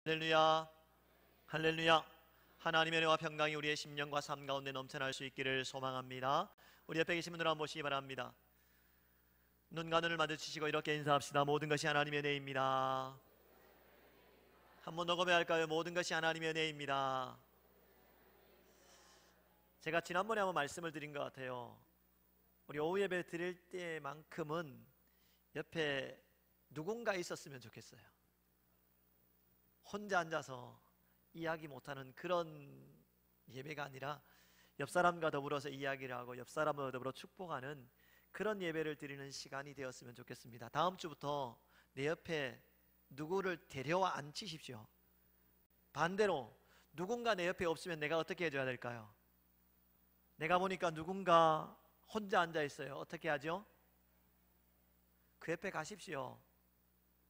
할렐루야, 할렐루야. 하나님의 은혜와 평강이 우리의 심령과 삶 가운데 넘쳐날 수 있기를 소망합니다. 우리 옆에 계신 분들 한번 보시기 바랍니다. 눈과 눈을 마주치시고 이렇게 인사합시다. 모든 것이 하나님의 은혜입니다. 한 번 더 고백할까요? 모든 것이 하나님의 은혜입니다. 제가 지난번에 한번 말씀을 드린 것 같아요. 우리 오후 예배 드릴 때만큼은 옆에 누군가 있었으면 좋겠어요. 혼자 앉아서 이야기 못하는 그런 예배가 아니라 옆 사람과 더불어서 이야기를 하고 옆 사람과 더불어 축복하는 그런 예배를 드리는 시간이 되었으면 좋겠습니다. 다음 주부터 내 옆에 누구를 데려와 앉히십시오. 반대로 누군가 내 옆에 없으면 내가 어떻게 해줘야 될까요? 내가 보니까 누군가 혼자 앉아 있어요. 어떻게 하죠? 그 옆에 가십시오.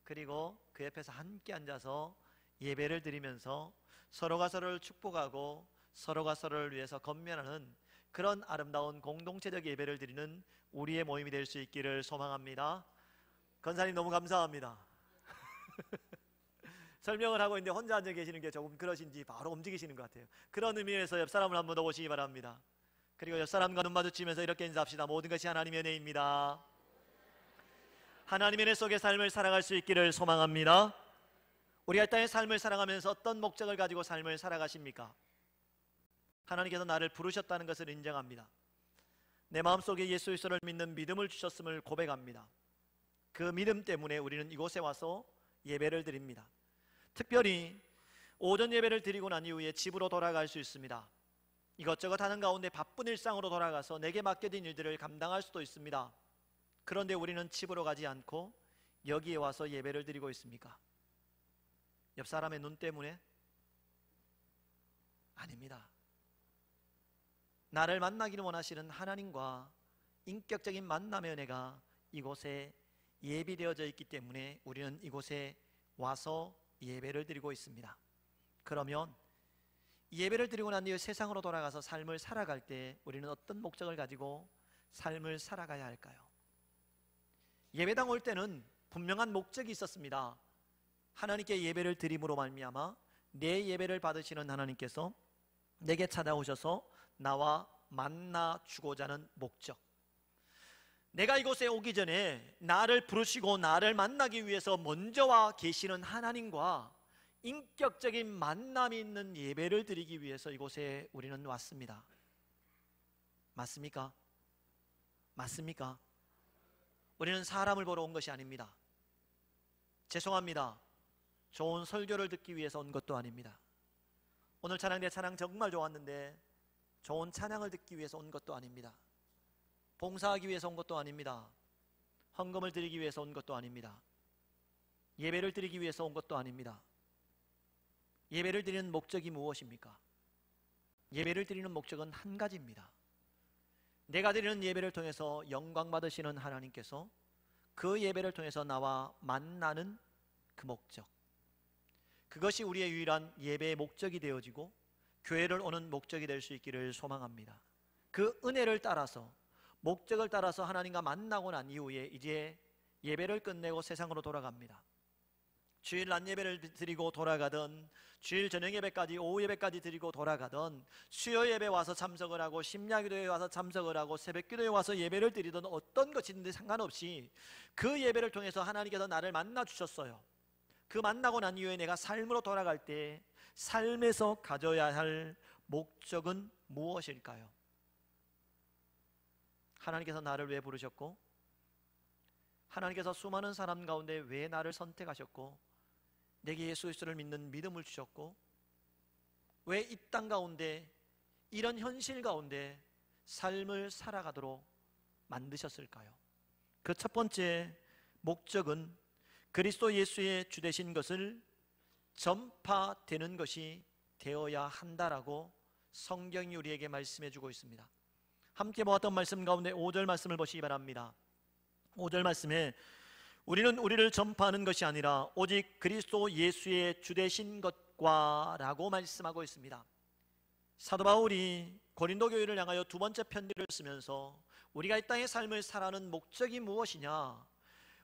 그리고 그 옆에서 함께 앉아서 예배를 드리면서 서로가 서로를 축복하고 서로가 서로를 위해서 건면하는 그런 아름다운 공동체적 예배를 드리는 우리의 모임이 될 수 있기를 소망합니다. 권사님 너무 감사합니다. 설명을 하고 있는데 혼자 앉아 계시는 게 조금 그러신지 바로 움직이시는 것 같아요. 그런 의미에서 옆 사람을 한번 더 보시기 바랍니다. 그리고 옆 사람과 눈 마주치면서 이렇게 인사합시다. 모든 것이 하나님의 은혜입니다. 하나님의 은혜 속의 삶을 살아갈 수 있기를 소망합니다. 우리가 이 땅의 삶을 살아가면서 어떤 목적을 가지고 삶을 살아가십니까? 하나님께서 나를 부르셨다는 것을 인정합니다. 내 마음속에 예수 그리스도를 믿는 믿음을 주셨음을 고백합니다. 그 믿음 때문에 우리는 이곳에 와서 예배를 드립니다. 특별히 오전 예배를 드리고 난 이후에 집으로 돌아갈 수 있습니다. 이것저것 하는 가운데 바쁜 일상으로 돌아가서 내게 맡겨진 일들을 감당할 수도 있습니다. 그런데 우리는 집으로 가지 않고 여기에 와서 예배를 드리고 있습니까? 옆 사람의 눈 때문에? 아닙니다. 나를 만나기를 원하시는 하나님과 인격적인 만남의 은혜가 이곳에 예비되어져 있기 때문에 우리는 이곳에 와서 예배를 드리고 있습니다. 그러면 예배를 드리고 난 뒤에 세상으로 돌아가서 삶을 살아갈 때 우리는 어떤 목적을 가지고 삶을 살아가야 할까요? 예배당 올 때는 분명한 목적이 있었습니다. 하나님께 예배를 드림으로 말미암아 내 예배를 받으시는 하나님께서 내게 찾아오셔서 나와 만나 주고자 하는 목적, 내가 이곳에 오기 전에 나를 부르시고 나를 만나기 위해서 먼저 와 계시는 하나님과 인격적인 만남이 있는 예배를 드리기 위해서 이곳에 우리는 왔습니다. 맞습니까? 맞습니까? 우리는 사람을 보러 온 것이 아닙니다. 죄송합니다. 좋은 설교를 듣기 위해서 온 것도 아닙니다. 오늘 찬양대 찬양 정말 좋았는데 좋은 찬양을 듣기 위해서 온 것도 아닙니다. 봉사하기 위해서 온 것도 아닙니다. 헌금을 드리기 위해서 온 것도 아닙니다. 예배를 드리기 위해서 온 것도 아닙니다. 예배를 드리는 목적이 무엇입니까? 예배를 드리는 목적은 한 가지입니다. 내가 드리는 예배를 통해서 영광 받으시는 하나님께서 그 예배를 통해서 나와 만나는 그 목적, 그것이 우리의 유일한 예배의 목적이 되어지고 교회를 오는 목적이 될 수 있기를 소망합니다. 그 은혜를 따라서, 목적을 따라서 하나님과 만나고 난 이후에 이제 예배를 끝내고 세상으로 돌아갑니다. 주일 낮 예배를 드리고 돌아가던, 주일 저녁 예배까지, 오후 예배까지 드리고 돌아가던, 수요 예배 와서 참석을 하고 심야기도에 와서 참석을 하고 새벽기도에 와서 예배를 드리던 어떤 것이든지 상관없이 그 예배를 통해서 하나님께서 나를 만나 주셨어요. 그 만나고 난 이후에 내가 삶으로 돌아갈 때 삶에서 가져야 할 목적은 무엇일까요? 하나님께서 나를 왜 부르셨고, 하나님께서 수많은 사람 가운데 왜 나를 선택하셨고, 내게 예수 그리스도를 믿는 믿음을 주셨고, 왜 이 땅 가운데 이런 현실 가운데 삶을 살아가도록 만드셨을까요? 그 첫 번째 목적은 그리스도 예수의 주 되신 것을 전파되는 것이 되어야 한다라고 성경이 우리에게 말씀해 주고 있습니다. 함께 보았던 말씀 가운데 5절 말씀을 보시기 바랍니다. 5절 말씀에 우리는 우리를 전파하는 것이 아니라 오직 그리스도 예수의 주 되신 것과 라고 말씀하고 있습니다. 사도 바울이 고린도 교회를 향하여 두 번째 편지를 쓰면서 우리가 이 땅의 삶을 살아가는 목적이 무엇이냐,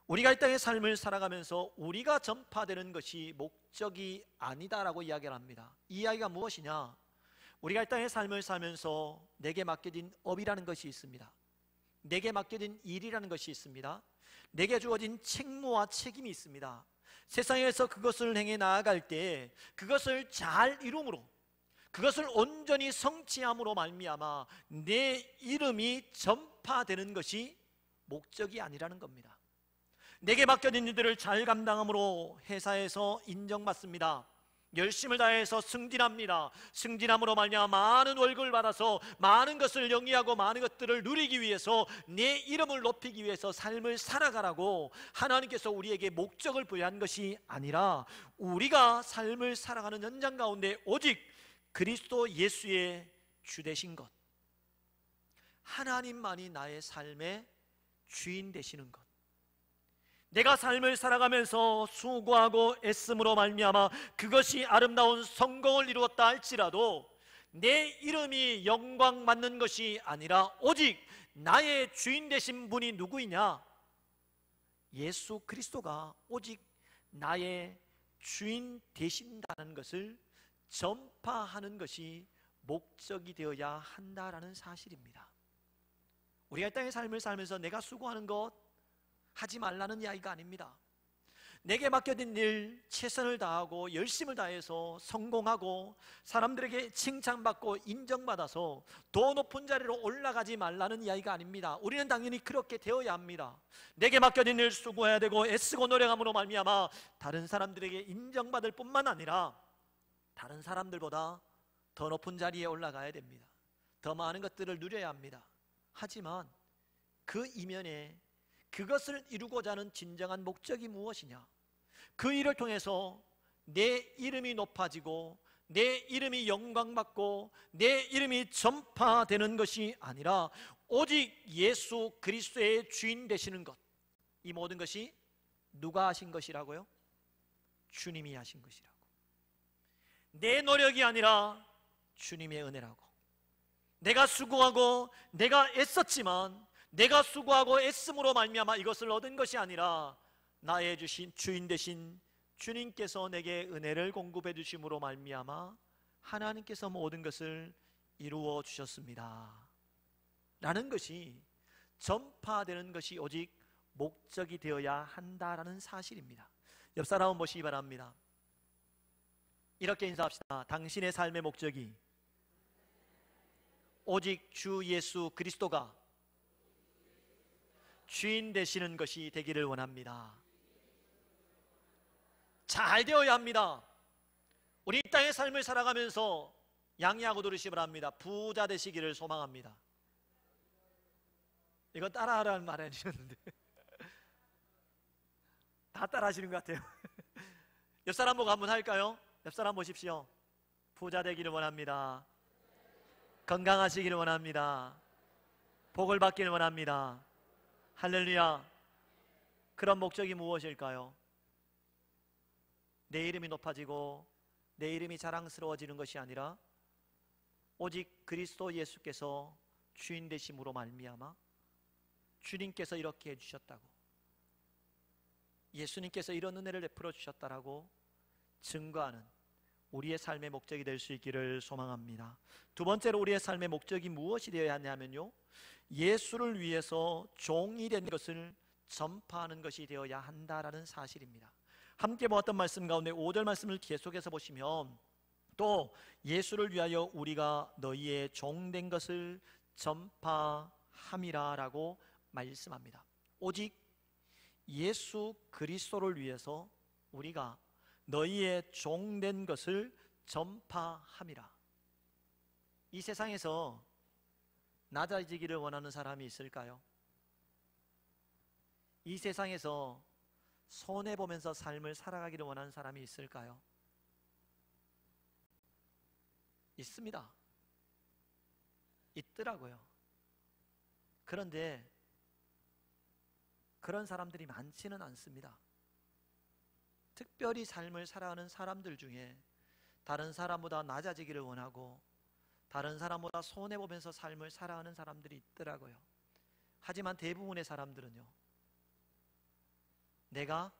우리가 이 땅의 삶을 살아가면서 우리가 전파되는 것이 목적이 아니다라고 이야기를 합니다. 이 이야기가 무엇이냐? 우리가 이 땅의 삶을 살면서 내게 맡겨진 업이라는 것이 있습니다. 내게 맡겨진 일이라는 것이 있습니다. 내게 주어진 책무와 책임이 있습니다. 세상에서 그것을 행해 나아갈 때 그것을 잘 이룸으로, 그것을 온전히 성취함으로 말미암아 내 이름이 전파되는 것이 목적이 아니라는 겁니다. 내게 맡겨진 일들을 잘 감당함으로 회사에서 인정받습니다. 열심을 다해서 승진합니다. 승진함으로 말미암아 많은 월급을 받아서 많은 것을 영위하고 많은 것들을 누리기 위해서 내 이름을 높이기 위해서 삶을 살아가라고 하나님께서 우리에게 목적을 부여한 것이 아니라, 우리가 삶을 살아가는 현장 가운데 오직 그리스도 예수의 주 되신 것, 하나님만이 나의 삶의 주인 되시는 것, 내가 삶을 살아가면서 수고하고 애씀으로 말미암아 그것이 아름다운 성공을 이루었다 할지라도 내 이름이 영광받는 것이 아니라 오직 나의 주인 되신 분이 누구이냐? 예수 그리스도가 오직 나의 주인 되신다는 것을 전파하는 것이 목적이 되어야 한다라는 사실입니다. 우리가 이 땅의 삶을 살면서 내가 수고하는 것 하지 말라는 이야기가 아닙니다. 내게 맡겨진 일 최선을 다하고 열심을 다해서 성공하고 사람들에게 칭찬받고 인정받아서 더 높은 자리로 올라가지 말라는 이야기가 아닙니다. 우리는 당연히 그렇게 되어야 합니다. 내게 맡겨진 일 수고해야 되고 애쓰고 노력함으로 말미암아 다른 사람들에게 인정받을 뿐만 아니라 다른 사람들보다 더 높은 자리에 올라가야 됩니다. 더 많은 것들을 누려야 합니다. 하지만 그 이면에 그것을 이루고자 하는 진정한 목적이 무엇이냐? 그 일을 통해서 내 이름이 높아지고 내 이름이 영광받고 내 이름이 전파되는 것이 아니라 오직 예수 그리스도의 주인 되시는 것, 이 모든 것이 누가 하신 것이라고요? 주님이 하신 것이라고. 내 노력이 아니라 주님의 은혜라고. 내가 수고하고 내가 애썼지만 내가 수고하고 애씀으로 말미암아 이것을 얻은 것이 아니라 나의 주신 주인 되신 주님께서 내게 은혜를 공급해 주심으로 말미암아 하나님께서 모든 것을 이루어 주셨습니다 라는 것이 전파되는 것이 오직 목적이 되어야 한다라는 사실입니다. 옆 사람은 보시기 바랍니다. 이렇게 인사합시다. 당신의 삶의 목적이 오직 주 예수 그리스도가 주인 되시는 것이 되기를 원합니다. 잘 되어야 합니다. 우리 이 땅의 삶을 살아가면서 양해하고 들으시기 바랍니다. 부자 되시기를 소망합니다. 이건 따라하라는 말 해주셨는데 다 따라 하시는 것 같아요. 옆 사람 보고 한번 할까요? 옆 사람 보십시오. 부자 되기를 원합니다. 건강하시기를 원합니다. 복을 받기를 원합니다. 할렐루야. 그런 목적이 무엇일까요? 내 이름이 높아지고 내 이름이 자랑스러워지는 것이 아니라 오직 그리스도 예수께서 주인 되심으로 말미암아 주님께서 이렇게 해주셨다고, 예수님께서 이런 은혜를 베풀어 주셨다라고 증거하는 우리의 삶의 목적이 될 수 있기를 소망합니다. 두 번째로 우리의 삶의 목적이 무엇이 되어야 하냐면요, 예수를 위해서 종이 된 것을 전파하는 것이 되어야 한다라는 사실입니다. 함께 보았던 말씀 가운데 5절 말씀을 계속해서 보시면 또 예수를 위하여 우리가 너희의 종된 것을 전파함이라 라고 말씀합니다. 오직 예수 그리스도를 위해서 우리가 너희의 종된 것을 전파함이라. 이 세상에서 낮아지기를 원하는 사람이 있을까요? 이 세상에서 손해보면서 삶을 살아가기를 원하는 사람이 있을까요? 있습니다. 있더라고요. 그런데 그런 사람들이 많지는 않습니다. 특별히 삶을 살아가는 사람들 중에 다른 사람보다 낮아지기를 원하고 다른 사람보다 손해보면서 삶을 살아가는 사람들이 있더라고요. 하지만 대부분의 사람들은요, 내가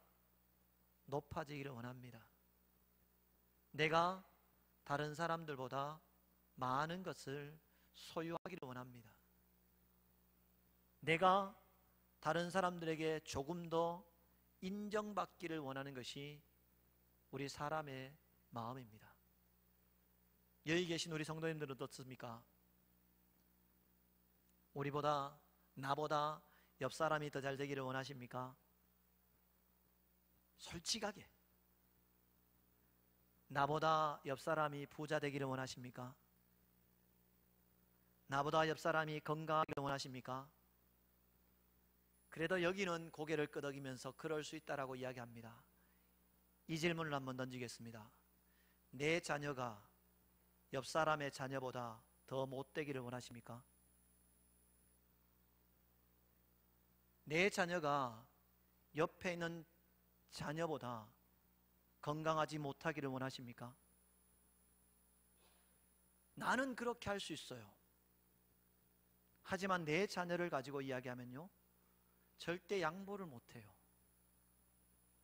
높아지기를 원합니다. 내가 다른 사람들보다 많은 것을 소유하기를 원합니다. 내가 다른 사람들에게 조금 더 인정받기를 원하는 것이 우리 사람의 마음입니다. 여기 계신 우리 성도님들은 어떻습니까? 나보다 옆 사람이 더 잘 되기를 원하십니까? 솔직하게. 나보다 옆 사람이 부자 되기를 원하십니까? 나보다 옆 사람이 건강하기를 원하십니까? 그래도 여기는 고개를 끄덕이면서 그럴 수 있다라고 이야기합니다. 이 질문을 한번 던지겠습니다. 내 자녀가 옆 사람의 자녀보다 더 못되기를 원하십니까? 내 자녀가 옆에 있는 자녀보다 건강하지 못하기를 원하십니까? 나는 그렇게 할 수 있어요. 하지만 내 자녀를 가지고 이야기하면요, 절대 양보를 못해요.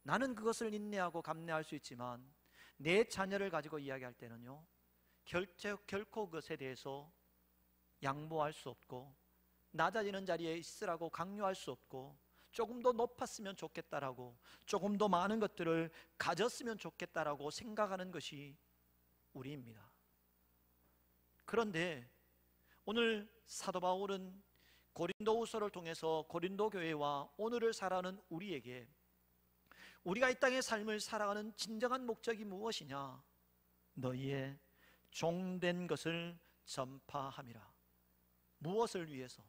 나는 그것을 인내하고 감내할 수 있지만 내 자녀를 가지고 이야기할 때는요, 결코 그것에 대해서 양보할 수 없고 낮아지는 자리에 있으라고 강요할 수 없고 조금 더 높았으면 좋겠다라고, 조금 더 많은 것들을 가졌으면 좋겠다라고 생각하는 것이 우리입니다. 그런데 오늘 사도 바울은 고린도후서를 통해서 고린도 교회와 오늘을 살아가는 우리에게 우리가 이 땅의 삶을 살아가는 진정한 목적이 무엇이냐? 너희의 종된 것을 전파함이라. 무엇을 위해서?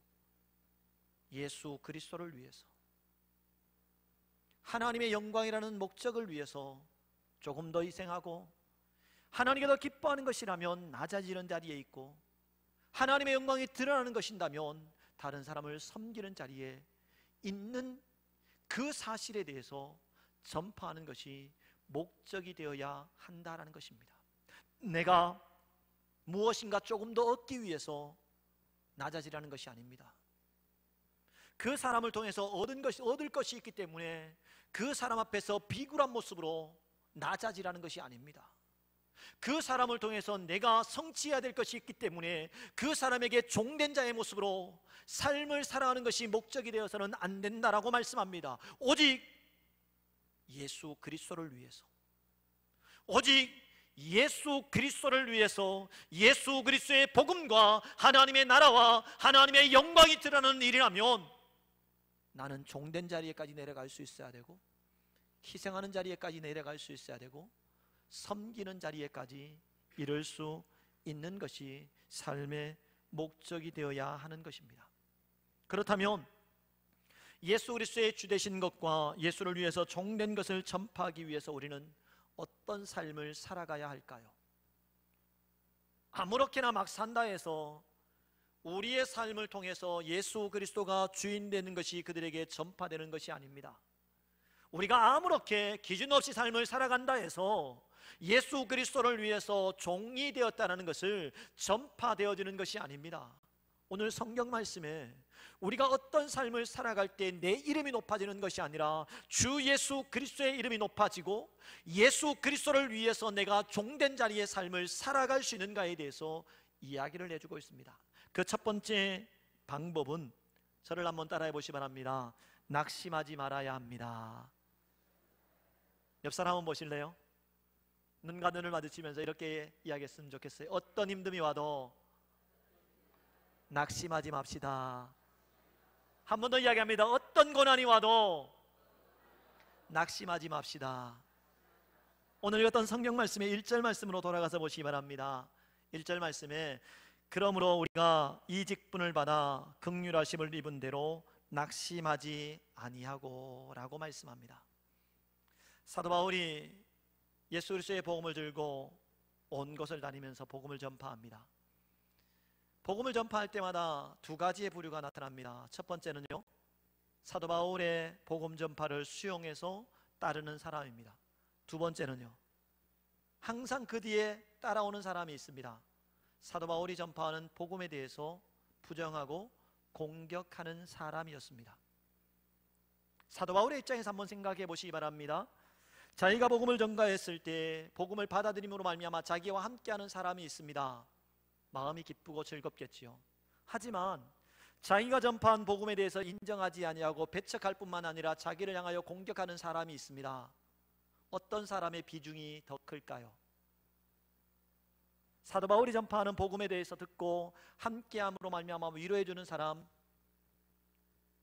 예수 그리스도를 위해서, 하나님의 영광이라는 목적을 위해서 조금 더 희생하고, 하나님께서 기뻐하는 것이라면 낮아지는 자리에 있고, 하나님의 영광이 드러나는 것인다면 다른 사람을 섬기는 자리에 있는 그 사실에 대해서 전파하는 것이 목적이 되어야 한다라는 것입니다. 내가 무엇인가 조금 더 얻기 위해서 낮아지라는 것이 아닙니다. 그 사람을 통해서 얻을 것이 있기 때문에 그 사람 앞에서 비굴한 모습으로 낮아지라는 것이 아닙니다. 그 사람을 통해서 내가 성취해야 될 것이 있기 때문에 그 사람에게 종된 자의 모습으로 삶을 살아가는 것이 목적이 되어서는 안 된다라고 말씀합니다. 오직 예수 그리스도를 위해서, 오직 예수 그리스도를 위해서, 예수 그리스도의 복음과 하나님의 나라와 하나님의 영광이 드러나는 일이라면 나는 종된 자리에까지 내려갈 수 있어야 되고, 희생하는 자리에까지 내려갈 수 있어야 되고, 섬기는 자리에까지 이룰 수 있는 것이 삶의 목적이 되어야 하는 것입니다. 그렇다면 예수 그리스도의 주 되신 것과 예수를 위해서 종된 것을 전파하기 위해서 우리는 어떤 삶을 살아가야 할까요? 아무렇게나 막 산다 해서 우리의 삶을 통해서 예수 그리스도가 주인 되는 것이 그들에게 전파되는 것이 아닙니다. 우리가 아무렇게 기준 없이 삶을 살아간다 해서 예수 그리스도를 위해서 종이 되었다는 것을 전파되어지는 것이 아닙니다. 오늘 성경 말씀에 우리가 어떤 삶을 살아갈 때 내 이름이 높아지는 것이 아니라 주 예수 그리스도의 이름이 높아지고 예수 그리스도를 위해서 내가 종된 자리의 삶을 살아갈 수 있는가에 대해서 이야기를 해주고 있습니다. 그 첫 번째 방법은, 저를 한번 따라해 보시기 바랍니다. 낙심하지 말아야 합니다. 옆 사람 한번 보실래요? 눈과 눈을 마주치면서 이렇게 이야기했으면 좋겠어요. 어떤 힘듦이 와도 낙심하지 맙시다. 한 번 더 이야기합니다. 어떤 고난이 와도 낙심하지 맙시다. 오늘 읽었던 성경 말씀의 1절 말씀으로 돌아가서 보시기 바랍니다. 1절 말씀에 그러므로 우리가 이 직분을 받아 긍휼하심을 입은 대로 낙심하지 아니하고 라고 말씀합니다. 사도 바울이 예수 그리스도의 복음을 들고 온 곳을 다니면서 복음을 전파합니다. 복음을 전파할 때마다 두 가지의 부류가 나타납니다. 첫 번째는요, 사도 바울의 복음 전파를 수용해서 따르는 사람입니다. 두 번째는요, 항상 그 뒤에 따라오는 사람이 있습니다. 사도 바울이 전파하는 복음에 대해서 부정하고 공격하는 사람이었습니다. 사도 바울의 입장에서 한번 생각해 보시기 바랍니다. 자기가 복음을 전가했을 때 복음을 받아들임으로 말미암아 자기와 함께하는 사람이 있습니다. 마음이 기쁘고 즐겁겠지요. 하지만 자기가 전파한 복음에 대해서 인정하지 아니하고 배척할 뿐만 아니라 자기를 향하여 공격하는 사람이 있습니다. 어떤 사람의 비중이 더 클까요? 사도 바울이 전파하는 복음에 대해서 듣고 함께함으로 말미암아 위로해주는 사람,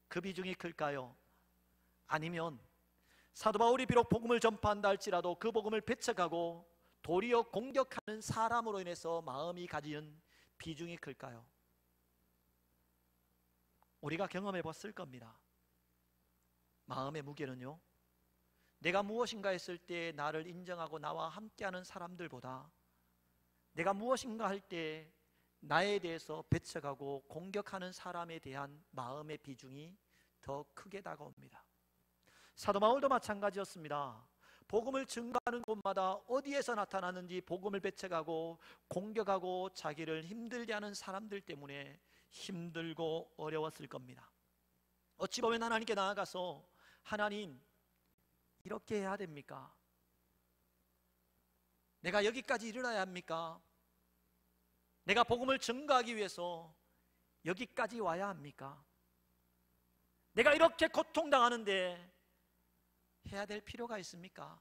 그 비중이 클까요? 아니면 사도 바울이 비록 복음을 전파한다 할지라도 그 복음을 배척하고 도리어 공격하는 사람으로 인해서 마음이 가지는 비중이 클까요? 우리가 경험해 봤을 겁니다. 마음의 무게는요, 내가 무엇인가 했을 때 나를 인정하고 나와 함께하는 사람들보다 내가 무엇인가 할 때 나에 대해서 배척하고 공격하는 사람에 대한 마음의 비중이 더 크게 다가옵니다. 사도 바울도 마찬가지였습니다. 복음을 증거하는 곳마다 어디에서 나타나는지 복음을 배척하고 공격하고 자기를 힘들게 하는 사람들 때문에 힘들고 어려웠을 겁니다. 어찌 보면 하나님께 나아가서 하나님, 이렇게 해야 됩니까? 내가 여기까지 이르러야 합니까? 내가 복음을 증거하기 위해서 여기까지 와야 합니까? 내가 이렇게 고통당하는데 해야 될 필요가 있습니까?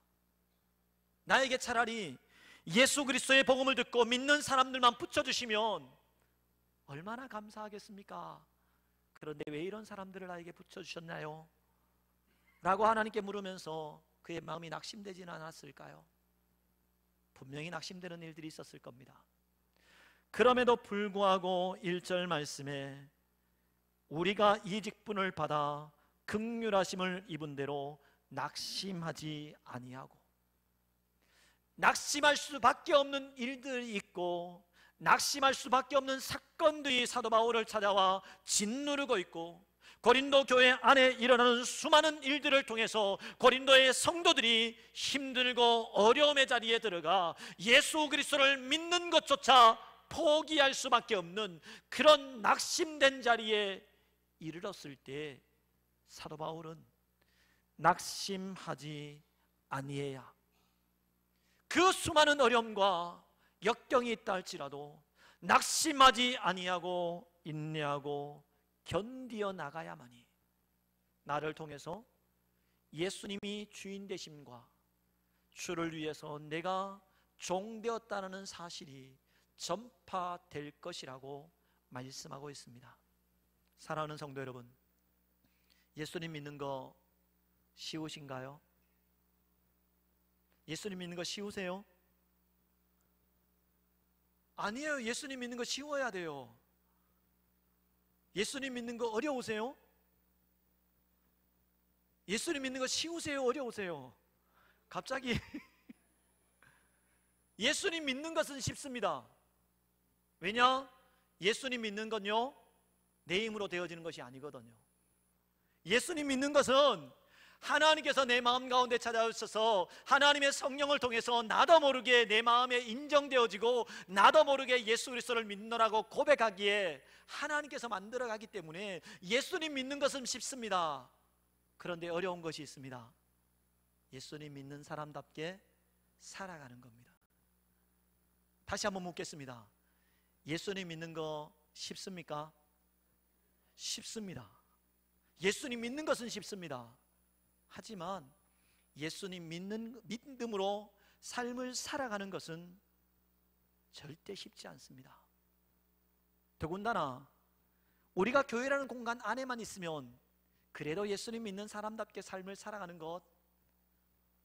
나에게 차라리 예수 그리스도의 복음을 듣고 믿는 사람들만 붙여주시면 얼마나 감사하겠습니까? 그런데 왜 이런 사람들을 나에게 붙여주셨나요? 라고 하나님께 물으면서 그의 마음이 낙심되지는 않았을까요? 분명히 낙심되는 일들이 있었을 겁니다. 그럼에도 불구하고 1절 말씀에 우리가 이 직분을 받아 긍휼하심을 입은 대로 낙심하지 아니하고, 낙심할 수밖에 없는 일들이 있고 낙심할 수밖에 없는 사건들이 사도 바울을 찾아와 짓누르고 있고, 고린도 교회 안에 일어나는 수많은 일들을 통해서 고린도의 성도들이 힘들고 어려움의 자리에 들어가 예수 그리스도를 믿는 것조차 포기할 수밖에 없는 그런 낙심된 자리에 이르렀을 때 사도 바울은 낙심하지 아니해야, 그 수많은 어려움과 역경이 있다 할지라도 낙심하지 아니하고 인내하고 견디어 나가야만이 나를 통해서 예수님이 주인 되심과 주를 위해서 내가 종되었다는 사실이 전파될 것이라고 말씀하고 있습니다. 사랑하는 성도 여러분, 예수님 믿는 거 쉬우신가요? 예수님 믿는 거 쉬우세요? 아니에요. 예수님 믿는 거 쉬워야 돼요. 예수님 믿는 거 어려우세요? 예수님 믿는 거 쉬우세요? 어려우세요? 갑자기 예수님 믿는 것은 쉽습니다. 왜냐? 예수님 믿는 건요, 내 힘으로 되어지는 것이 아니거든요. 예수님 믿는 것은 하나님께서 내 마음 가운데 찾아오셔서 하나님의 성령을 통해서 나도 모르게 내 마음에 인정되어지고 나도 모르게 예수 그리스도를 믿노라고 고백하기에 하나님께서 만들어가기 때문에 예수님 믿는 것은 쉽습니다. 그런데 어려운 것이 있습니다. 예수님 믿는 사람답게 살아가는 겁니다. 다시 한번 묻겠습니다. 예수님 믿는 거 쉽습니까? 쉽습니다. 예수님 믿는 것은 쉽습니다. 하지만 예수님 믿음으로 삶을 살아가는 것은 절대 쉽지 않습니다. 더군다나 우리가 교회라는 공간 안에만 있으면 그래도 예수님 믿는 사람답게 삶을 살아가는 것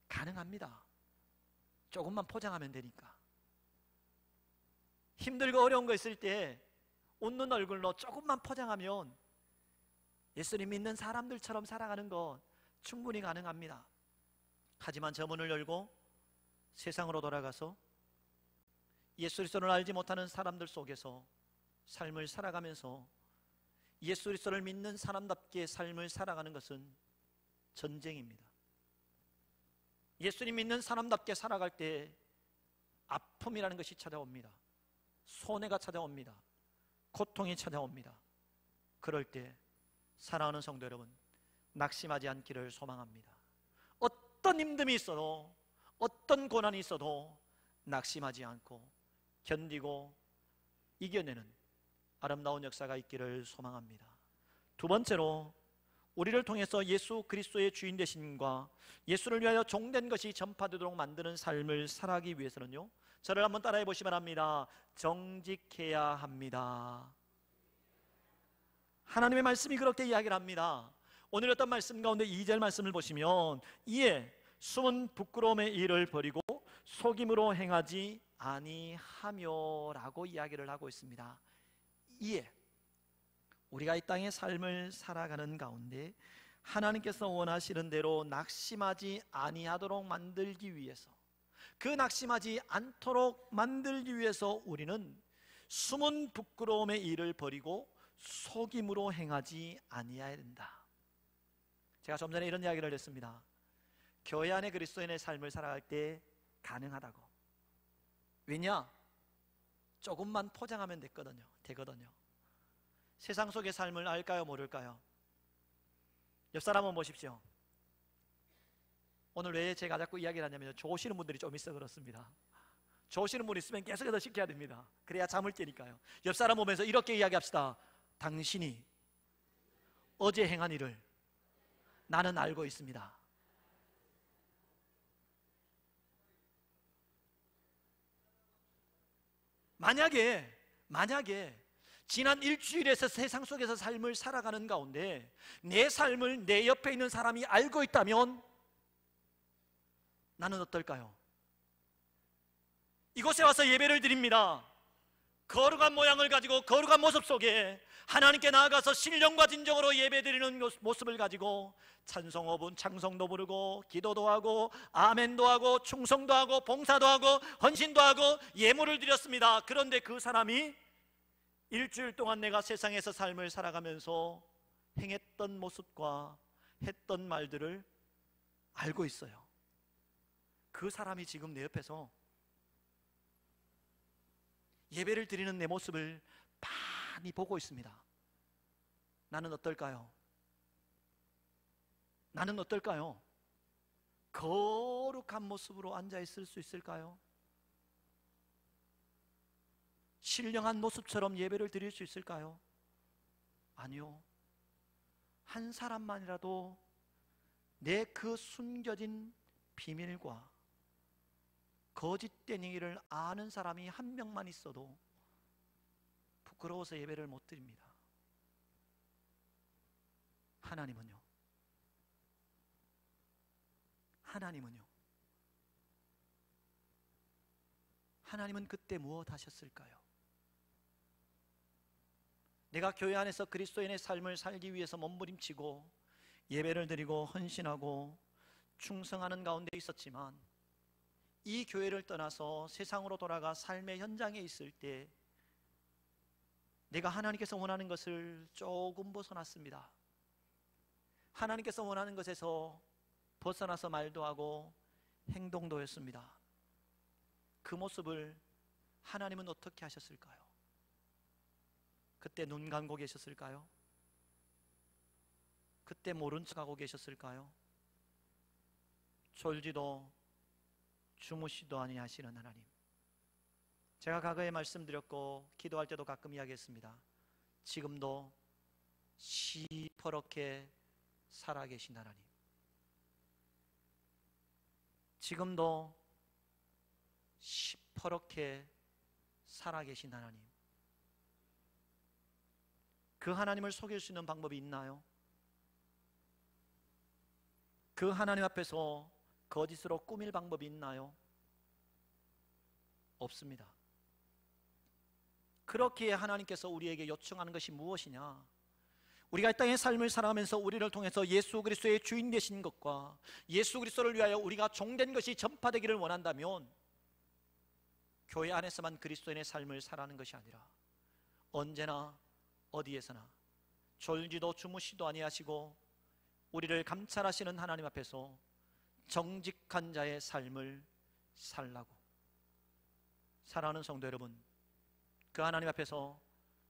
가능합니다. 조금만 포장하면 되니까. 힘들고 어려운 거 있을 때 웃는 얼굴로 조금만 포장하면 예수님 믿는 사람들처럼 살아가는 것 충분히 가능합니다. 하지만 저 문을 열고 세상으로 돌아가서 예수 그리스도를 알지 못하는 사람들 속에서 삶을 살아가면서 예수 그리스도를 믿는 사람답게 삶을 살아가는 것은 전쟁입니다. 예수님 믿는 사람답게 살아갈 때 아픔이라는 것이 찾아옵니다. 손해가 찾아옵니다. 고통이 찾아옵니다. 그럴 때 사랑하는 성도 여러분, 낙심하지 않기를 소망합니다. 어떤 힘듦이 있어도, 어떤 고난이 있어도 낙심하지 않고 견디고 이겨내는 아름다운 역사가 있기를 소망합니다. 두 번째로, 우리를 통해서 예수 그리스도의 주인 되심과 예수를 위하여 종된 것이 전파되도록 만드는 삶을 살아가기 위해서는요, 저를 한번 따라해 보시면 합니다. 정직해야 합니다. 하나님의 말씀이 그렇게 이야기를 합니다. 오늘 어떤 말씀 가운데 2절 말씀을 보시면, 이에 숨은 부끄러움의 일을 버리고 속임으로 행하지 아니하며 라고 이야기를 하고 있습니다. 이에 우리가 이 땅의 삶을 살아가는 가운데 하나님께서 원하시는 대로 낙심하지 아니하도록 만들기 위해서, 그 낙심하지 않도록 만들기 위해서 우리는 숨은 부끄러움의 일을 버리고 속임으로 행하지 아니해야 된다. 제가 좀 전에 이런 이야기를 했습니다. 교회 안에 그리스도인의 삶을 살아갈 때 가능하다고. 왜냐? 조금만 포장하면 되거든요. 세상 속의 삶을 알까요, 모를까요? 옆 사람 한번 보십시오. 오늘 왜 제가 자꾸 이야기를 하냐면, 좋으시는 분들이 좀 있어 그렇습니다. 좋으시는 분 있으면 계속해서 시켜야 됩니다. 그래야 잠을 깨니까요. 옆 사람 보면서 이렇게 이야기합시다. 당신이 어제 행한 일을 나는 알고 있습니다. 만약에 지난 일주일에서 세상 속에서 삶을 살아가는 가운데 내 삶을 내 옆에 있는 사람이 알고 있다면 나는 어떨까요? 이곳에 와서 예배를 드립니다. 거룩한 모양을 가지고, 거룩한 모습 속에 하나님께 나아가서 신령과 진정으로 예배드리는 모습을 가지고 찬송업은 찬송도 부르고 기도도 하고 아멘도 하고 충성도 하고 봉사도 하고 헌신도 하고 예물을 드렸습니다. 그런데 그 사람이 일주일 동안 내가 세상에서 삶을 살아가면서 행했던 모습과 했던 말들을 알고 있어요. 그 사람이 지금 내 옆에서 예배를 드리는 내 모습을 많이 보고 있습니다. 나는 어떨까요? 거룩한 모습으로 앉아 있을 수 있을까요? 신령한 모습처럼 예배를 드릴 수 있을까요? 아니요. 한 사람만이라도 내 그 숨겨진 비밀과 거짓된 행위를 아는 사람이 한 명만 있어도 부끄러워서 예배를 못 드립니다. 하나님은요? 하나님은 그때 무엇 하셨을까요? 내가 교회 안에서 그리스도인의 삶을 살기 위해서 몸부림치고 예배를 드리고 헌신하고 충성하는 가운데 있었지만, 이 교회를 떠나서 세상으로 돌아가 삶의 현장에 있을 때 내가 하나님께서 원하는 것을 조금 벗어났습니다. 하나님께서 원하는 것에서 벗어나서 말도 하고 행동도 했습니다. 그 모습을 하나님은 어떻게 하셨을까요? 그때 눈 감고 계셨을까요? 그때 모른 척하고 계셨을까요? 졸지도 주무시도 아니하시는 하나님, 제가 과거에 말씀드렸고 기도할 때도 가끔 이야기했습니다. 지금도 시퍼렇게 살아계신 하나님, 지금도 시퍼렇게 살아계신 하나님, 그 하나님을 속일 수 있는 방법이 있나요? 그 하나님 앞에서 거짓으로 꾸밀 방법이 있나요? 없습니다. 그렇기에 하나님께서 우리에게 요청하는 것이 무엇이냐? 우리가 이 땅의 삶을 살아가면서 우리를 통해서 예수 그리스도의 주인 되신 것과 예수 그리스도를 위하여 우리가 종된 것이 전파되기를 원한다면, 교회 안에서만 그리스도인의 삶을 살아가는 것이 아니라 언제나 어디에서나 졸지도 주무시도 아니하시고 우리를 감찰하시는 하나님 앞에서 정직한 자의 삶을 살라고, 사랑하는 성도 여러분, 그 하나님 앞에서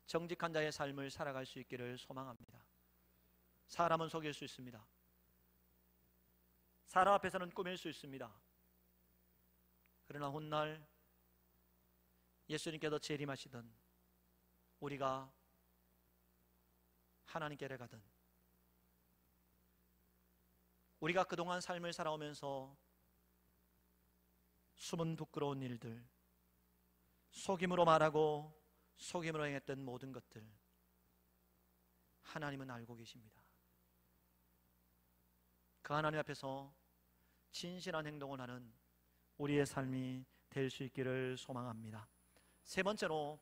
정직한 자의 삶을 살아갈 수 있기를 소망합니다. 사람은 속일 수 있습니다. 사람 앞에서는 꾸밀 수 있습니다. 그러나 훗날 예수님께서 재림하시던 우리가 하나님께로 가든 우리가 그동안 삶을 살아오면서 숨은 부끄러운 일들, 속임으로 말하고 속임으로 행했던 모든 것들, 하나님은 알고 계십니다. 그 하나님 앞에서 진실한 행동을 하는 우리의 삶이 될 수 있기를 소망합니다. 세 번째로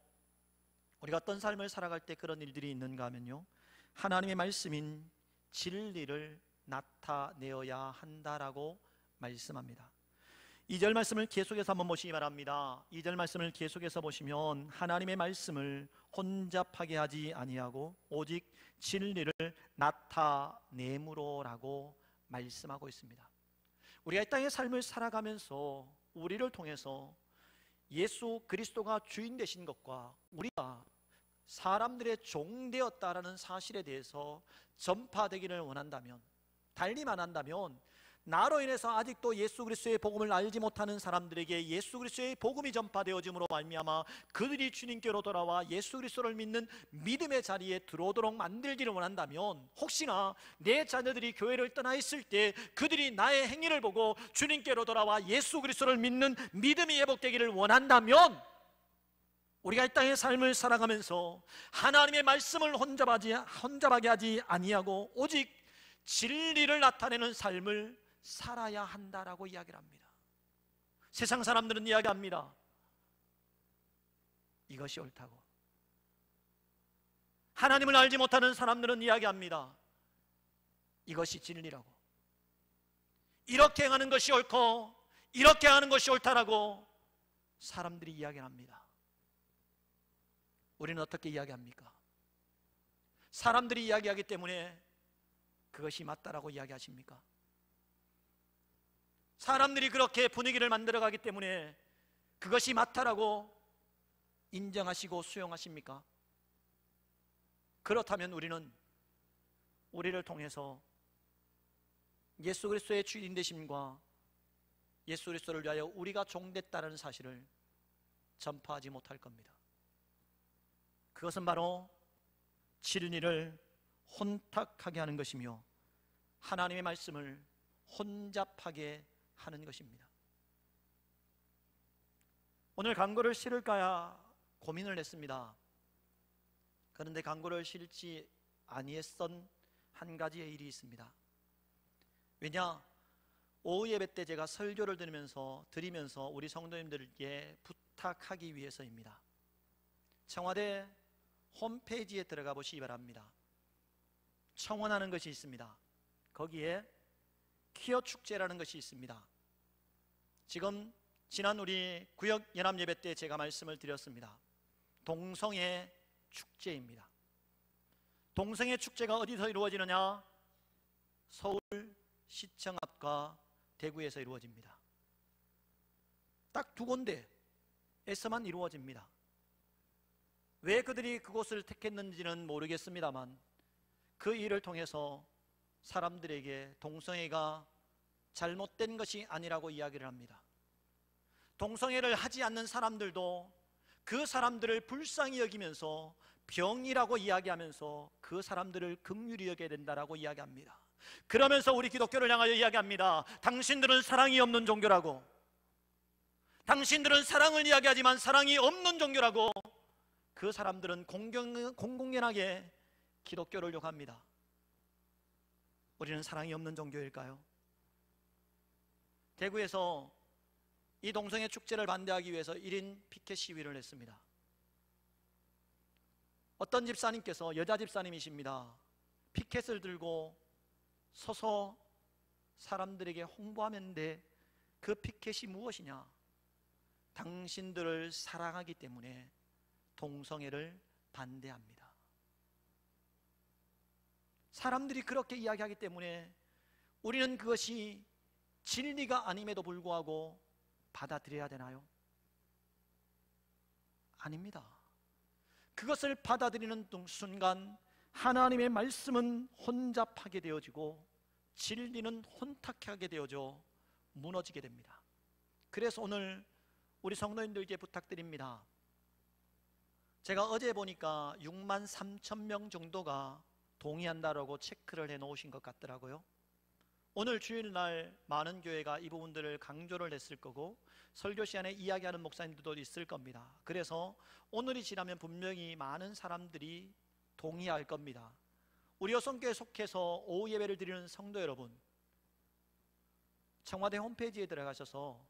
우리가 어떤 삶을 살아갈 때 그런 일들이 있는가 하면요, 하나님의 말씀인 진리를 나타내어야 한다라고 말씀합니다. 2절 말씀을 계속해서 한번 보시기 바랍니다. 2절 말씀을 계속해서 보시면 하나님의 말씀을 혼잡하게 하지 아니하고 오직 진리를 나타내므로라고 말씀하고 있습니다. 우리가 이 땅의 삶을 살아가면서 우리를 통해서 예수 그리스도가 주인 되신 것과 우리가 사람들의 종 되었다라는 사실에 대해서 전파되기를 원한다면, 달리 말한다면 나로 인해서 아직도 예수 그리스도의 복음을 알지 못하는 사람들에게 예수 그리스도의 복음이 전파되어짐으로 말미암아 그들이 주님께로 돌아와 예수 그리스도를 믿는 믿음의 자리에 들어오도록 만들기를 원한다면, 혹시나 내 자녀들이 교회를 떠나 있을 때 그들이 나의 행위를 보고 주님께로 돌아와 예수 그리스도를 믿는 믿음이 회복되기를 원한다면, 우리가 이 땅의 삶을 살아가면서 하나님의 말씀을 혼잡하게 하지 아니하고 오직 진리를 나타내는 삶을 살아야 한다라고 이야기를 합니다. 세상 사람들은 이야기합니다. 이것이 옳다고. 하나님을 알지 못하는 사람들은 이야기합니다. 이것이 진리라고. 이렇게 행하는 것이 옳고 이렇게 하는 것이 옳다라고 사람들이 이야기합니다. 우리는 어떻게 이야기합니까? 사람들이 이야기하기 때문에 그것이 맞다라고 이야기하십니까? 사람들이 그렇게 분위기를 만들어가기 때문에 그것이 맞다라고 인정하시고 수용하십니까? 그렇다면 우리는 우리를 통해서 예수 그리스도의 주인 되심과 예수 그리스도를 위하여 우리가 종됐다는 사실을 전파하지 못할 겁니다. 그것은 바로 진리를 혼탁하게 하는 것이며 하나님의 말씀을 혼잡하게 하는 것입니다. 오늘 강구를 실을까 고민을 했습니다. 그런데 강구를 실지 아니했던 한 가지의 일이 있습니다. 왜냐? 오후 예배 때 제가 설교를 드리면서 우리 성도님들에게 부탁하기 위해서입니다. 청와대 홈페이지에 들어가 보시기 바랍니다. 청원하는 것이 있습니다. 거기에 퀴어 축제라는 것이 있습니다. 지금 지난 우리 구역 연합 예배 때 제가 말씀을 드렸습니다. 동성애 축제입니다. 동성애 축제가 어디서 이루어지느냐? 서울시청 앞과 대구에서 이루어집니다. 딱 두 군데에서만 이루어집니다. 왜 그들이 그곳을 택했는지는 모르겠습니다만 그 일을 통해서 사람들에게 동성애가 잘못된 것이 아니라고 이야기를 합니다. 동성애를 하지 않는 사람들도 그 사람들을 불쌍히 여기면서 병이라고 이야기하면서 그 사람들을 긍휼히 여겨야 된다라고 이야기합니다. 그러면서 우리 기독교를 향하여 이야기합니다. 당신들은 사랑이 없는 종교라고, 당신들은 사랑을 이야기하지만 사랑이 없는 종교라고 그 사람들은 공공연하게 기독교를 욕합니다. 우리는 사랑이 없는 종교일까요? 대구에서 이 동성애 축제를 반대하기 위해서 1인 피켓 시위를 했습니다. 어떤 집사님께서, 여자 집사님이십니다, 피켓을 들고 서서 사람들에게 홍보하는데 그 피켓이 무엇이냐? 당신들을 사랑하기 때문에 동성애를 반대합니다. 사람들이 그렇게 이야기하기 때문에 우리는 그것이 진리가 아님에도 불구하고 받아들여야 되나요? 아닙니다. 그것을 받아들이는 순간 하나님의 말씀은 혼잡하게 되어지고 진리는 혼탁하게 되어져 무너지게 됩니다. 그래서 오늘 우리 성도님들께 부탁드립니다. 제가 어제 보니까 6만 3천 명 정도가 동의한다라고 체크를 해 놓으신 것 같더라고요. 오늘 주일날 많은 교회가 이 부분들을 강조를 했을 거고 설교 시간에 이야기하는 목사님들도 있을 겁니다. 그래서 오늘이 지나면 분명히 많은 사람들이 동의할 겁니다. 우리 여성교회 속해서 오후 예배를 드리는 성도 여러분, 청와대 홈페이지에 들어가셔서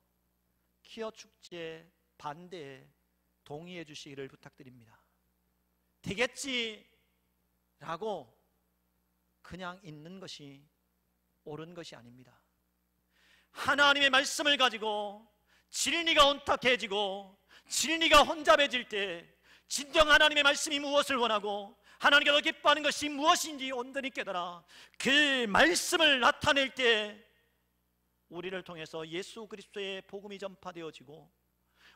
퀴어 축제 반대에 동의해 주시기를 부탁드립니다. 되겠지 라고 그냥 있는 것이 옳은 것이 아닙니다. 하나님의 말씀을 가지고 진리가 혼탁해지고 진리가 혼잡해질 때 진정 하나님의 말씀이 무엇을 원하고 하나님께서 기뻐하는 것이 무엇인지 온전히 깨달아 그 말씀을 나타낼 때 우리를 통해서 예수 그리스도의 복음이 전파되어지고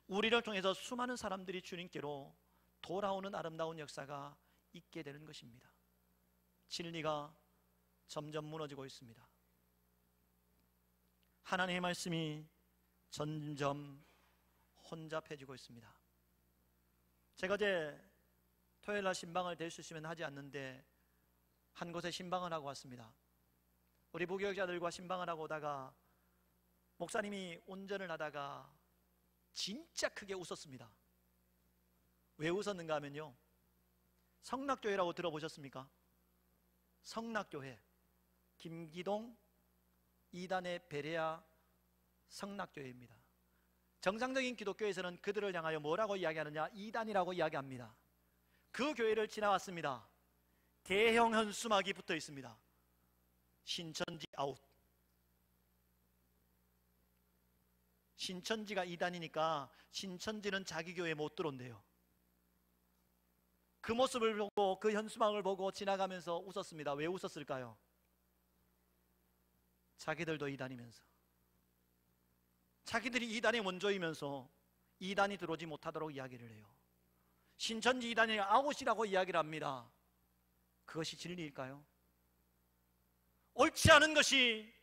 우리를 통해서 수많은 사람들이 주님께로 돌아오는 아름다운 역사가 있게 되는 것입니다. 진리가 점점 무너지고 있습니다. 하나님의 말씀이 점점 혼잡해지고 있습니다. 제가 어제 토요일날 신방을 될 수 있으면 하지 않는데 한 곳에 신방을 하고 왔습니다. 우리 부교육자들과 신방을 하고 오다가 목사님이 운전을 하다가 진짜 크게 웃었습니다. 왜 웃었는가 하면요, 성락교회라고 들어보셨습니까? 성락교회, 김기동 2단의 베레아 성락교회입니다. 정상적인 기독교에서는 그들을 향하여 뭐라고 이야기하느냐? 2단이라고 이야기합니다. 그 교회를 지나왔습니다. 대형 현수막이 붙어 있습니다. 신천지 아웃. 신천지가 2단이니까 신천지는 자기 교회에 못 들어온대요. 그 모습을 보고 그 현수막을 보고 지나가면서 웃었습니다. 왜 웃었을까요? 자기들도 2단이면서, 자기들이 2단의 원조이면서 2단이 들어오지 못하도록 이야기를 해요. 신천지 2단이 아웃이라고 이야기를 합니다. 그것이 진리일까요? 옳지 않은 것이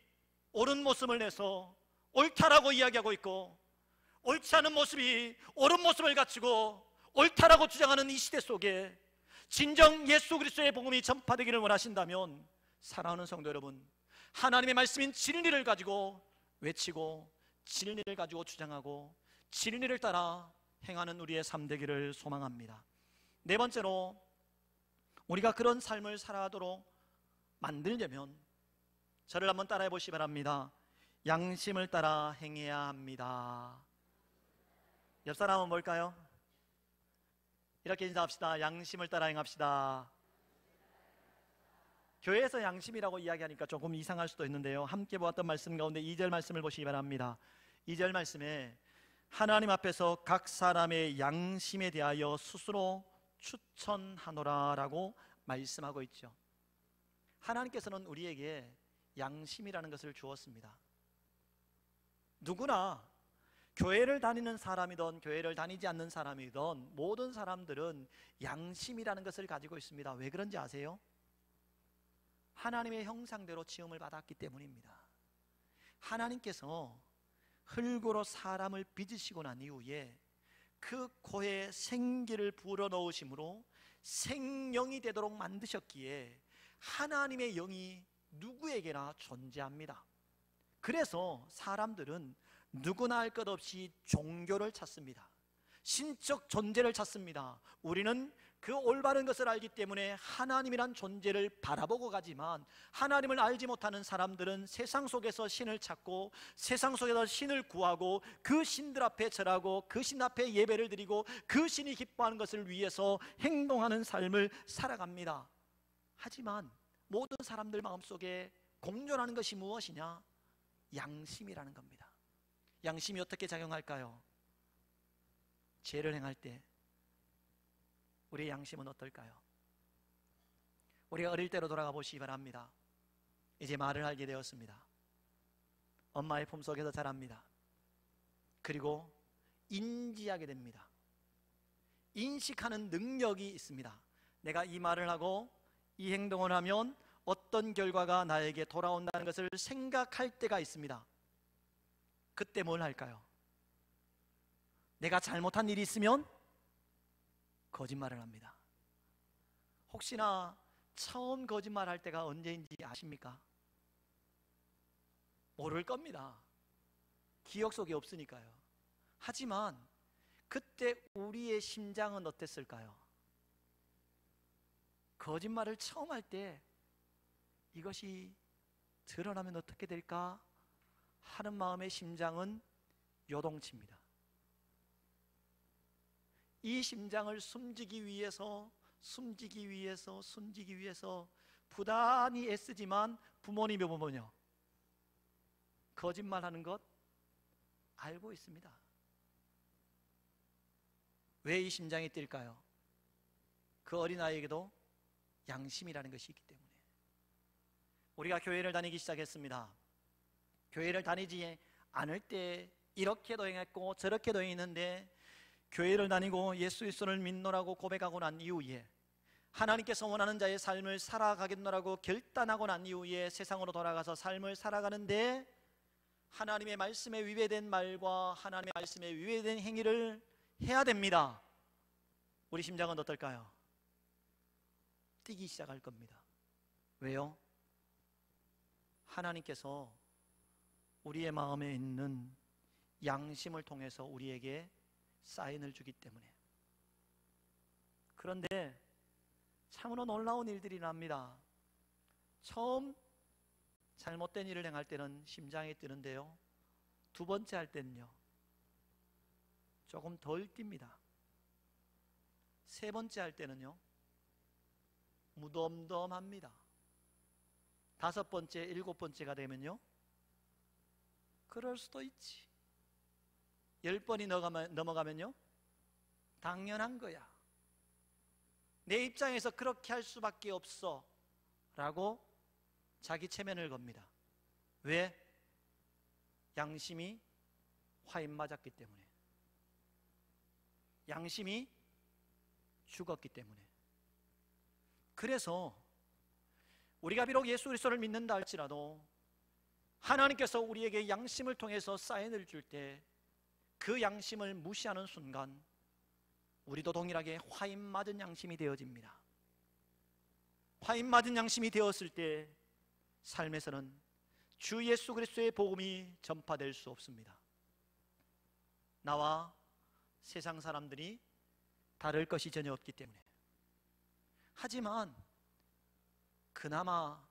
옳은 모습을 내서 옳다라고 이야기하고 있고, 옳지 않은 모습이 옳은 모습을 갖추고 옳다라고 주장하는 이 시대 속에 진정 예수 그리스도의 복음이 전파되기를 원하신다면, 사랑하는 성도 여러분, 하나님의 말씀인 진리를 가지고 외치고 진리를 가지고 주장하고 진리를 따라 행하는 우리의 삶 되기를 소망합니다. 네 번째로, 우리가 그런 삶을 살아가도록 만들려면 저를 한번 따라해 보시기 바랍니다. 양심을 따라 행해야 합니다. 옆 사람은 뭘까요? 이렇게 인사합시다. 양심을 따라 행합시다. 교회에서 양심이라고 이야기하니까 조금 이상할 수도 있는데요, 함께 보았던 말씀 가운데 2절 말씀을 보시기 바랍니다. 2절 말씀에 하나님 앞에서 각 사람의 양심에 대하여 스스로 추천하노라 라고 말씀하고 있죠. 하나님께서는 우리에게 양심이라는 것을 주었습니다. 누구나 교회를 다니는 사람이든 교회를 다니지 않는 사람이든 모든 사람들은 양심이라는 것을 가지고 있습니다. 왜 그런지 아세요? 하나님의 형상대로 지음을 받았기 때문입니다. 하나님께서 흙으로 사람을 빚으시고 난 이후에 그 코에 생기를 불어넣으심으로 생명이 되도록 만드셨기에 하나님의 영이 누구에게나 존재합니다. 그래서 사람들은 누구나 할 것 없이 종교를 찾습니다. 신적 존재를 찾습니다. 우리는 그 올바른 것을 알기 때문에 하나님이란 존재를 바라보고 가지만, 하나님을 알지 못하는 사람들은 세상 속에서 신을 찾고 세상 속에서 신을 구하고 그 신들 앞에 절하고 그 신 앞에 예배를 드리고 그 신이 기뻐하는 것을 위해서 행동하는 삶을 살아갑니다. 하지만 모든 사람들 마음속에 공존하는 것이 무엇이냐? 양심이라는 겁니다. 양심이 어떻게 작용할까요? 죄를 행할 때 우리의 양심은 어떨까요? 우리가 어릴 때로 돌아가 보시기 바랍니다. 이제 말을 하게 되었습니다. 엄마의 품속에서 자랍니다. 그리고 인지하게 됩니다. 인식하는 능력이 있습니다. 내가 이 말을 하고 이 행동을 하면 어떤 결과가 나에게 돌아온다는 것을 생각할 때가 있습니다. 그때 뭘 할까요? 내가 잘못한 일이 있으면 거짓말을 합니다. 혹시나 처음 거짓말할 때가 언제인지 아십니까? 모를 겁니다. 기억 속에 없으니까요. 하지만 그때 우리의 심장은 어땠을까요? 거짓말을 처음 할 때 이것이 드러나면 어떻게 될까 하는 마음의 심장은 요동칩니다. 이 심장을 숨기기 위해서 부단히 애쓰지만 부모님이 보면요, 거짓말하는 것 알고 있습니다. 왜 이 심장이 뛸까요? 그 어린아이에게도 양심이라는 것이 있기 때문에. 우리가 교회를 다니기 시작했습니다. 교회를 다니지 않을 때 이렇게도 행했고 저렇게도 했는데, 교회를 다니고 예수 그리스도를 믿노라고 고백하고 난 이후에, 하나님께서 원하는 자의 삶을 살아가겠노라고 결단하고 난 이후에 세상으로 돌아가서 삶을 살아가는데, 하나님의 말씀에 위배된 말과 하나님의 말씀에 위배된 행위를 해야 됩니다. 우리 심장은 어떨까요? 뛰기 시작할 겁니다. 왜요? 하나님께서 우리의 마음에 있는 양심을 통해서 우리에게 사인을 주기 때문에. 그런데 참으로 놀라운 일들이 납니다. 처음 잘못된 일을 행할 때는 심장이 뛰는데요, 두 번째 할 때는요 조금 덜 뜁니다. 세 번째 할 때는요 무덤덤합니다. 다섯 번째, 일곱 번째가 되면요 그럴 수도 있지. 10번이 넘어가면요 당연한 거야, 내 입장에서 그렇게 할 수밖에 없어 라고 자기 체면을 겁니다. 왜? 양심이 화인 맞았기 때문에, 양심이 죽었기 때문에. 그래서 우리가 비록 예수 그리스도를 믿는다 할지라도 하나님께서 우리에게 양심을 통해서 사인을 줄 때 그 양심을 무시하는 순간 우리도 동일하게 화인 맞은 양심이 되어집니다. 화인 맞은 양심이 되었을 때 삶에서는 주 예수 그리스도의 복음이 전파될 수 없습니다. 나와 세상 사람들이 다를 것이 전혀 없기 때문에. 하지만 그나마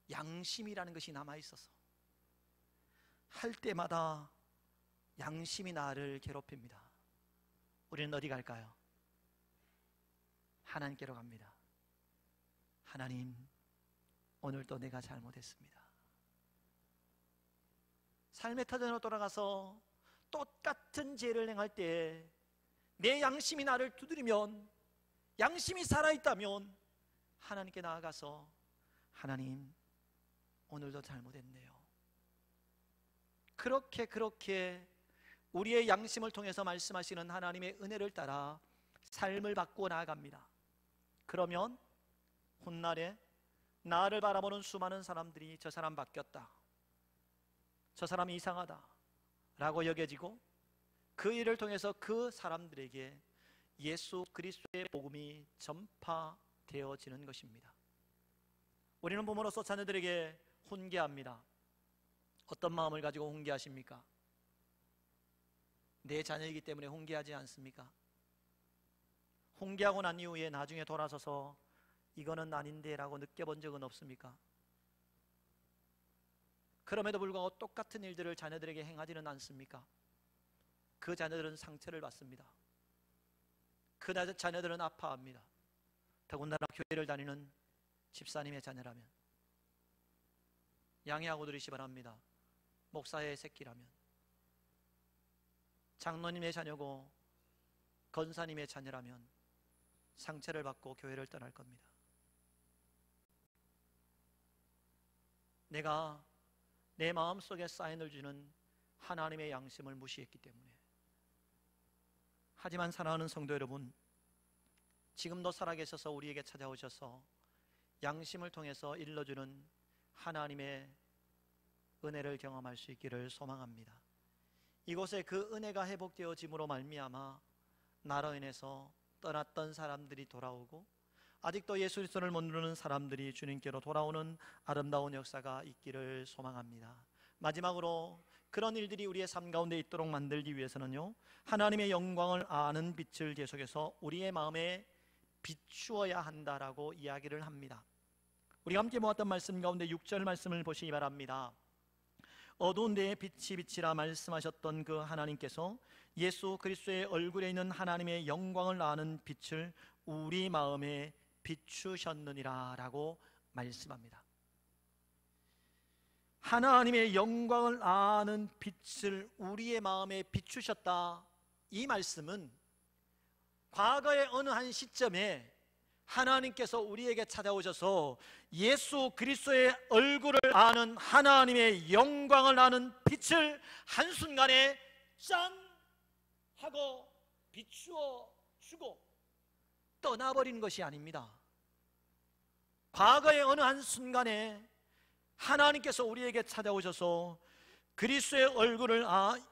양심이라는 것이 남아있어서 할 때마다 양심이 나를 괴롭힙니다. 우리는 어디 갈까요? 하나님께로 갑니다. 하나님, 오늘도 내가 잘못했습니다. 삶의 터전으로 돌아가서 똑같은 죄를 행할 때 내 양심이 나를 두드리면, 양심이 살아있다면 하나님께 나아가서 하나님, 오늘도 잘못했네요. 그렇게 우리의 양심을 통해서 말씀하시는 하나님의 은혜를 따라 삶을 바꾸어 나아갑니다. 그러면 훗날에 나를 바라보는 수많은 사람들이 저 사람 바뀌었다, 저 사람이 이상하다 라고 여겨지고, 그 일을 통해서 그 사람들에게 예수 그리스도의 복음이 전파되어지는 것입니다. 우리는 부모로서 자녀들에게 훈계합니다. 어떤 마음을 가지고 훈계하십니까? 내 자녀이기 때문에 훈계하지 않습니까? 훈계하고 난 이후에 나중에 돌아서서 이거는 아닌데 라고 느껴본 적은 없습니까? 그럼에도 불구하고 똑같은 일들을 자녀들에게 행하지는 않습니까? 그 자녀들은 상처를 받습니다. 그 자녀들은 아파합니다. 더군다나 교회를 다니는 집사님의 자녀라면, 양해하고 들으시 바랍니다. 목사의 새끼라면, 장로님의 자녀고 권사님의 자녀라면 상처를 받고 교회를 떠날 겁니다. 내가 내 마음속에 사인을 주는 하나님의 양심을 무시했기 때문에. 하지만 사랑하는 성도 여러분, 지금도 살아계셔서 우리에게 찾아오셔서 양심을 통해서 일러주는 하나님의 은혜를 경험할 수 있기를 소망합니다. 이곳에 그 은혜가 회복되어짐으로 말미암아 나로 인해서 떠났던 사람들이 돌아오고 아직도 예수 그리스도를 모르는 사람들이 주님께로 돌아오는 아름다운 역사가 있기를 소망합니다. 마지막으로 그런 일들이 우리의 삶 가운데 있도록 만들기 위해서는요, 하나님의 영광을 아는 빛을 계속해서 우리의 마음에 비추어야 한다라고 이야기를 합니다. 우리가 함께 모았던 말씀 가운데 6절 말씀을 보시기 바랍니다. 어두운 데에 빛이 비치라 말씀하셨던 그 하나님께서 예수 그리스도의 얼굴에 있는 하나님의 영광을 아는 빛을 우리 마음에 비추셨느니라 라고 말씀합니다. 하나님의 영광을 아는 빛을 우리의 마음에 비추셨다. 이 말씀은 과거의 어느 한 시점에 하나님께서 우리에게 찾아오셔서 예수 그리스도의 얼굴을 아는 하나님의 영광을 아는 빛을 한순간에 짠 하고 비추어 주고 떠나버린 것이 아닙니다. 과거의 어느 한순간에 하나님께서 우리에게 찾아오셔서 그리스도의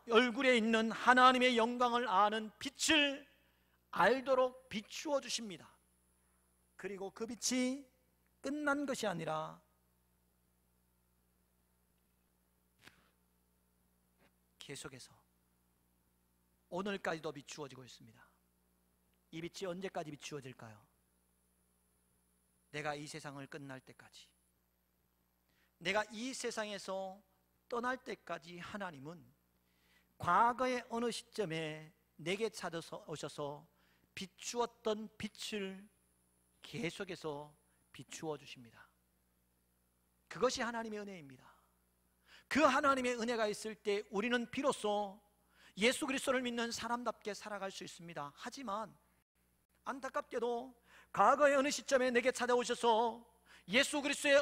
얼굴에 있는 하나님의 영광을 아는 빛을 알도록 비추어 주십니다. 그리고 그 빛이 끝난 것이 아니라 계속해서 오늘까지도 비추어지고 있습니다. 이 빛이 언제까지 비추어질까요? 내가 이 세상을 끝날 때까지, 내가 이 세상에서 떠날 때까지 하나님은 과거의 어느 시점에 내게 찾아오셔서 비추었던 빛을 계속해서 비추어 주십니다. 그것이 하나님의 은혜입니다. 그 하나님의 은혜가 있을 때 우리는 비로소 예수 그리스도를 믿는 사람답게 살아갈 수 있습니다. 하지만 안타깝게도 과거의 어느 시점에 내게 찾아오셔서 예수 그리스도의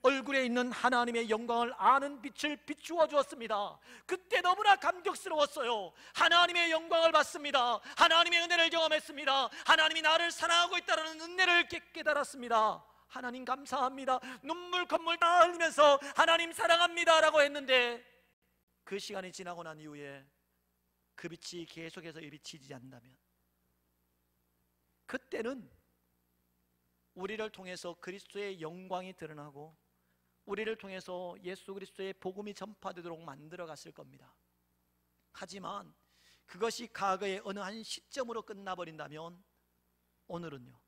얼굴에 있는 하나님의 영광을 아는 빛을 비추어 주었습니다. 그때 너무나 감격스러웠어요. 하나님의 영광을 봤습니다. 하나님의 은혜를 경험했습니다. 하나님이 나를 사랑하고 있다는 은혜를 깨달았습니다. 하나님 감사합니다. 눈물 콧물 다 흘리면서 하나님 사랑합니다 라고 했는데, 그 시간이 지나고 난 이후에 그 빛이 계속해서 비치지 않는다면, 그때는 우리를 통해서 그리스도의 영광이 드러나고 우리를 통해서 예수 그리스도의 복음이 전파되도록 만들어 갔을 겁니다. 하지만 그것이 과거의 어느 한 시점으로 끝나버린다면, 오늘은요,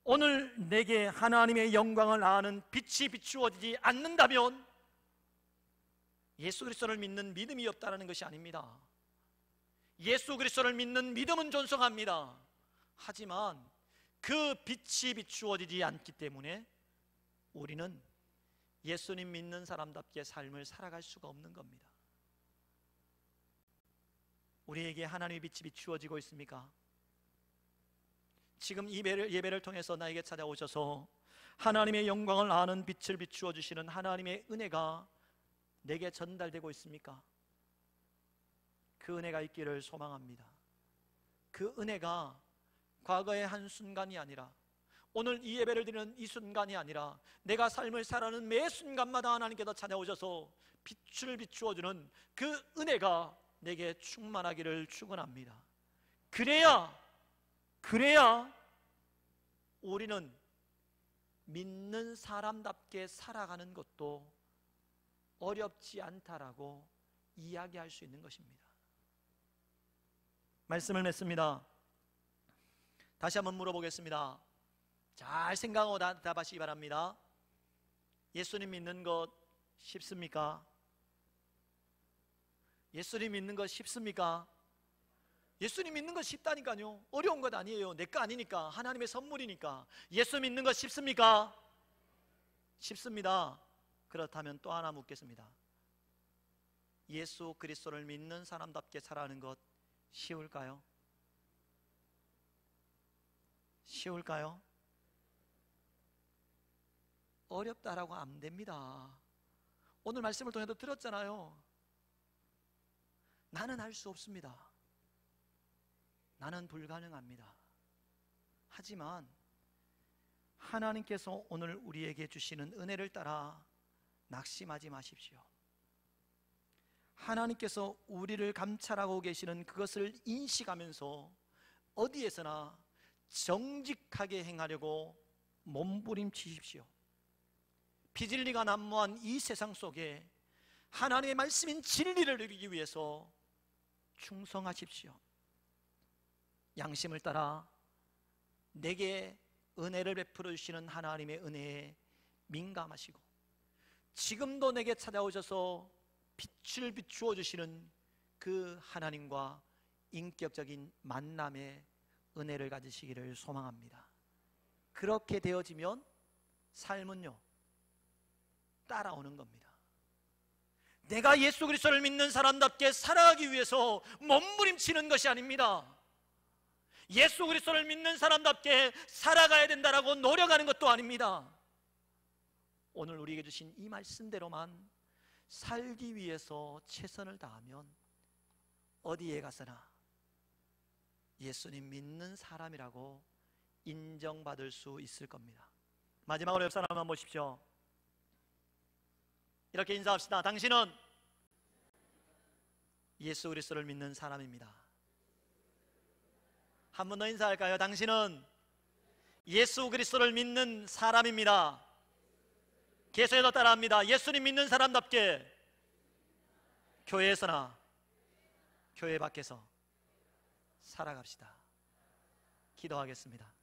오늘 내게 하나님의 영광을 아는 빛이 비추어지지 않는다면 예수 그리스도를 믿는 믿음이 없다는 것이 아닙니다. 예수 그리스도를 믿는 믿음은 존성합니다. 하지만 그 빛이 비추어지지 않기 때문에 우리는 예수님 믿는 사람답게 삶을 살아갈 수가 없는 겁니다. 우리에게 하나님의 빛이 비추어지고 있습니까? 지금 이 예배를 통해서 나에게 찾아오셔서 하나님의 영광을 아는 빛을 비추어 주시는 하나님의 은혜가 내게 전달되고 있습니까? 그 은혜가 있기를 소망합니다. 그 은혜가 과거의 한순간이 아니라, 오늘 이 예배를 드리는 이 순간이 아니라, 내가 삶을 살아가는 매 순간마다 하나님께서 찾아오셔서 빛을 비추어주는 그 은혜가 내게 충만하기를 축원합니다. 그래야 우리는 믿는 사람답게 살아가는 것도 어렵지 않다라고 이야기할 수 있는 것입니다. 말씀을 맺습니다. 다시 한번 물어보겠습니다. 잘 생각하고 답하시기 바랍니다. 예수님 믿는 것 쉽습니까? 예수님 믿는 것 쉽습니까? 예수님 믿는 것 쉽다니까요. 어려운 것 아니에요. 내 거 아니니까, 하나님의 선물이니까. 예수 믿는 것 쉽습니까? 쉽습니다. 그렇다면 또 하나 묻겠습니다. 예수 그리스도를 믿는 사람답게 살아가는 것 쉬울까요? 쉬울까요? 어렵다라고 안 됩니다. 오늘 말씀을 통해서 들었잖아요. 나는 할 수 없습니다. 나는 불가능합니다. 하지만 하나님께서 오늘 우리에게 주시는 은혜를 따라 낙심하지 마십시오. 하나님께서 우리를 감찰하고 계시는 그것을 인식하면서 어디에서나 정직하게 행하려고 몸부림치십시오. 비진리가 난무한 이 세상 속에 하나님의 말씀인 진리를 누리기 위해서 충성하십시오. 양심을 따라 내게 은혜를 베풀어 주시는 하나님의 은혜에 민감하시고, 지금도 내게 찾아오셔서 빛을 비추어 주시는 그 하나님과 인격적인 만남의 은혜를 가지시기를 소망합니다. 그렇게 되어지면 삶은요, 따라오는 겁니다. 내가 예수 그리스도를 믿는 사람답게 살아가기 위해서 몸부림치는 것이 아닙니다. 예수 그리스도를 믿는 사람답게 살아가야 된다라고 노력하는 것도 아닙니다. 오늘 우리에게 주신 이 말씀대로만 살기 위해서 최선을 다하면 어디에 가서나 예수님 믿는 사람이라고 인정받을 수 있을 겁니다. 마지막으로 옆 사람 한번 보십시오. 이렇게 인사합시다. 당신은 예수 그리스도를 믿는 사람입니다. 한 번 더 인사할까요? 당신은 예수 그리스도를 믿는 사람입니다. 계속해서 따라합니다. 예수님 믿는 사람답게 교회에서나 교회 밖에서 살아갑시다. 기도하겠습니다.